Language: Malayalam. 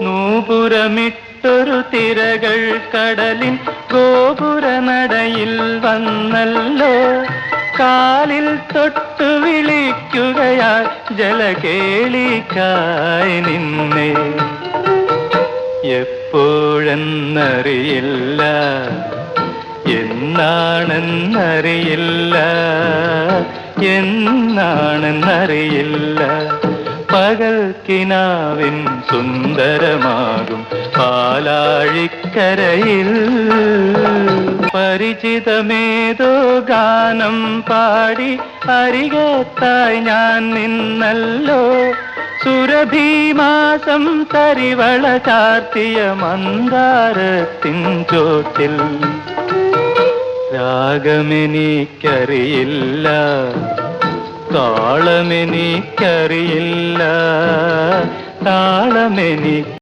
നൂപുരമിട്ടൊരു തിരകൾ കടലിൻ ഗോപുരനടയിൽ വന്നല്ലോ. കാലിൽ തൊട്ടു വിളിക്കുകയാൽ ജലകേളിക്കായി നിന്നെ. എപ്പോഴെന്നറിയില്ല, എന്നാണെന്നറിയില്ല, എന്നാണെന്നറിയില്ല. പകൽക്കിനാവിൻ സുന്ദരമാകും പാലാഴിക്കരയിൽ പരിചിതമേതോ ഗാനം പാടി അരികത്തായി ഞാൻ നിന്നല്ലോ. സുരഭിമാസം തരിവള ചാർത്തിയ മന്ദാരത്തിൻ ചോട്ടിൽ. രാഗമെനിക്കറിയില്ല, താളമെനിക്കറിയില്ല, താളമെനിക്ക്